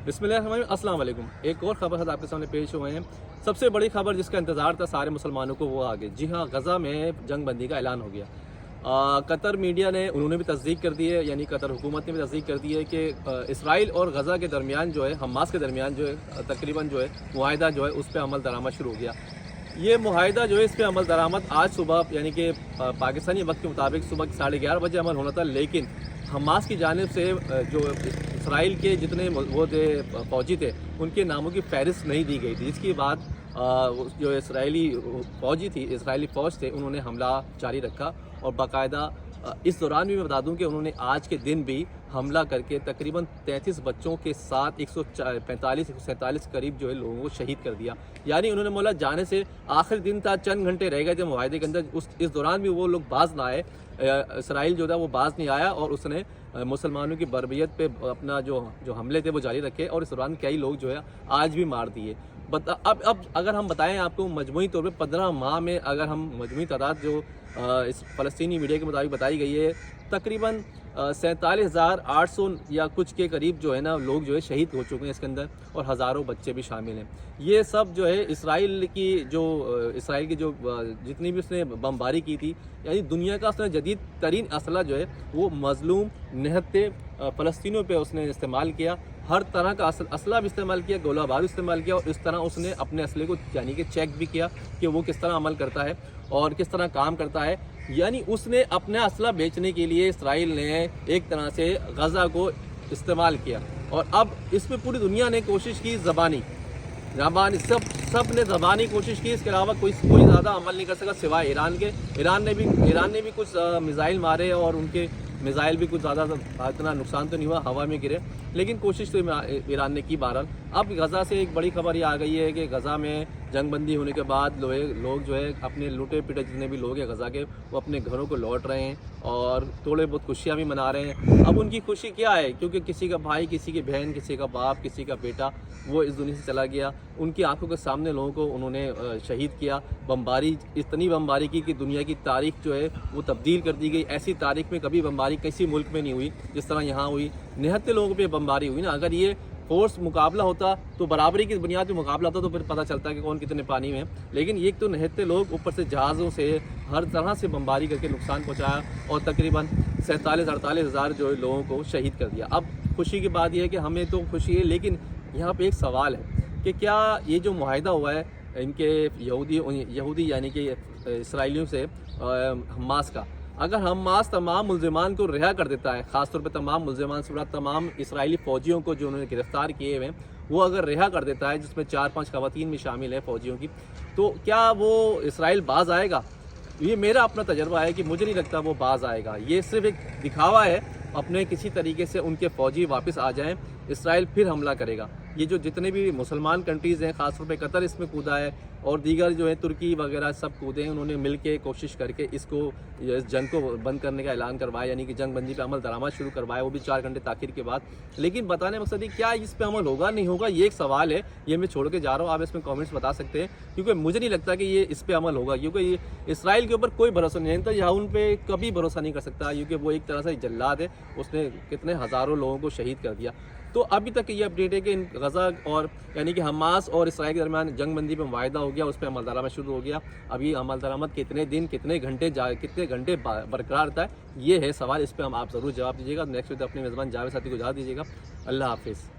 बिस्मिल्लाहिर्रहमानिर्रहीम, अस्सलाम वालेकुम। एक और ख़बर साथ आपके सामने पेश हुए हैं। सबसे बड़ी खबर जिसका इंतज़ार था सारे मुसलमानों को, वो आ गई। जी हाँ, गज़ा में जंग बंदी का ऐलान हो गया। कतर मीडिया ने उन्होंने भी तस्दीक कर दी है, यानी कतर हुकूमत ने भी तस्दीक कर दी है कि इसराइल और गज़ा के दरमियान जो है, हमास के दरमियान जो है तकरीबन जो है मुआहिदा जो है उस पर अमल दरामद शुरू हो गया। ये मुआहिदा जो है इस पर अमल दरामद आज सुबह यानी कि पाकिस्तानी वक्त के मुताबिक सुबह 11:30 बजे अमल होना था, लेकिन हमास की जानिब से जो इसराइल के जितने वो थे फ़ौजी थे उनके नामों की फहरिस्त नहीं दी गई थी, जिसकी बाद जो इसराइली फ़ौजी थी, इसराइली फ़ौज थे, उन्होंने हमला जारी रखा। और बाकायदा इस दौरान भी मैं बता दूं कि उन्होंने आज के दिन भी हमला करके तकरीबन 33 बच्चों के साथ 147 करीब जो है लोगों को शहीद कर दिया। यानी उन्होंने बोला जाने से आखिरी दिन था, चंद घंटे रह गए थे मुआहिदे के अंदर, इस दौरान भी वो लोग बाज ना आए। इसराइल जो था वो बाज नहीं आया और उसने मुसलमानों की बर्बियत पे अपना जो हमले थे वो जारी रखे, और इस दौरान कई लोग जो है आज भी मार दिए। अब अगर हम बताएं आपको मजमूई तौर पे 15 माह में अगर हम मजमूई तादाद जो इस फ़लस्तीनी मीडिया के मुताबिक बताई गई है, तकरीबन 47,800 या कुछ के करीब जो है ना लोग जो है शहीद हो चुके हैं इसके अंदर, और हज़ारों बच्चे भी शामिल हैं। ये सब जो है इसराइल की जो जितनी भी उसने बमबारी की थी, यानी दुनिया का उसने जदीद तरीन असला जो है वो मज़लूम निहत्ते फ़लस्तीनियों पे उसने इस्तेमाल किया। हर तरह का असला भी इस्तेमाल किया, गोला बारूद इस्तेमाल किया, और इस तरह उसने अपने असले को यानी कि चेक भी किया कि वो किस तरह अमल करता है और किस तरह काम करता है। यानी उसने अपना असला बेचने के लिए इसराइल ने एक तरह से गज़ा को इस्तेमाल किया, और अब इसमें पूरी दुनिया ने कोशिश की, ज़बानी सब ने ज़बानी कोशिश की, इसके अलावा कोई ज़्यादा अमल नहीं कर सका सिवाय ईरान के। ईरान ने भी कुछ मिसाइल मारे, और उनके मिसाइल भी कुछ ज़्यादा इतना नुकसान तो नहीं हुआ, हवा में गिरे, लेकिन कोशिश तो ईरान ने की बहरहाल। अब गज़ा से एक बड़ी खबर ये आ गई है कि गज़ा में जंग बंदी होने के बाद लोग जो है अपने लूटे पिटे जितने भी लोग हैं गज़ा के, वो अपने घरों को लौट रहे हैं और थोड़े बहुत खुशियाँ भी मना रहे हैं। अब उनकी खुशी क्या है, क्योंकि किसी का भाई, किसी की बहन, किसी का बाप, किसी का बेटा वो इस दुनिया से चला गया। उनकी आंखों के सामने लोगों को उन्होंने शहीद किया। बमबारी, इतनी बमबारी की कि दुनिया की तारीख जो है वो तब्दील कर दी गई। ऐसी तारीख में कभी बमबारी किसी मुल्क में नहीं हुई जिस तरह यहाँ हुई। निहत्ते लोगों पे बमबारी हुई ना। अगर ये फोर्स मुकाबला होता तो बराबरी की बुनियाद पे मुकाबला होता तो फिर पता चलता कि कौन कितने पानी में, लेकिन ये तो निहत्ते लोग ऊपर से जहाज़ों से हर तरह से बमबारी करके नुकसान पहुँचाया, और तकरीबन 47-48 हज़ार जो है लोगों को शहीद कर दिया। अब खुशी की बात यह है कि हमें तो खुशी है, लेकिन यहाँ पे एक सवाल है कि क्या ये जो मुआहिदा हुआ है इनके यहूदी यानी कि इसराइलियों से हमास का, अगर हमास तमाम मुल्ज़िमान को रिहा कर देता है, ख़ासतौर पर तमाम मुल्ज़िमान से तमाम इसराइली फ़ौजियों को जो उन्होंने गिरफ़्तार किए हुए हैं, वो अगर रिहा कर देता है, जिसमें 4-5 ख़वातीन भी शामिल है फ़ौजियों की, तो क्या वो इसराइल बाज आएगा? ये मेरा अपना तजर्बा है कि मुझे नहीं लगता वो बाज आएगा। ये सिर्फ एक दिखावा है, अपने किसी तरीके से उनके फ़ौजी वापस आ जाएं, इसराइल फिर हमला करेगा। ये जो जितने भी मुसलमान कंट्रीज़ हैं, ख़ासतौर पे कतर इसमें कूदा है, और दीगर जो है तुर्की वगैरह सब कूदे हैं, उन्होंने मिल के कोशिश करके इस जंग को बंद करने का ऐलान करवाया, यानी कि जंग बंदी पे अमल दरामद शुरू करवाया, वो भी 4 घंटे ताख़ीर के बाद। लेकिन बताने मकसद है क्या इस पे अमल होगा नहीं होगा, ये एक सवाल है। ये मैं छोड़ के जा रहा हूँ, आप इसमें कमेंट्स बता सकते हैं, क्योंकि मुझे नहीं लगता कि ये इस पे अमल होगा, क्योंकि ये इसराइल के ऊपर कोई भरोसा नहीं है, तो यहाँ उन पर कभी भरोसा नहीं कर सकता, क्योंकि वो एक तरह से जल्लाद है, उसने कितने हज़ारों लोगों को शहीद कर दिया। तो अभी तक ये अपडेट है कि गज़ा और यानी कि हमास और इसराइल के दरमियान जंग बंदी पे मुआहिदा हो गया, उस पर अमल दरामद शुरू हो गया। अभी अमल दरामद कितने दिन, कितने घंटे बरकरार रहता है, ये है सवाल। इस पर आप ज़रूर जवाब दीजिएगा। नेक्स्ट वीडियो अपने मेज़बान जावेद साथी को इजाज़त दीजिएगा। अल्लाह हाफिज़।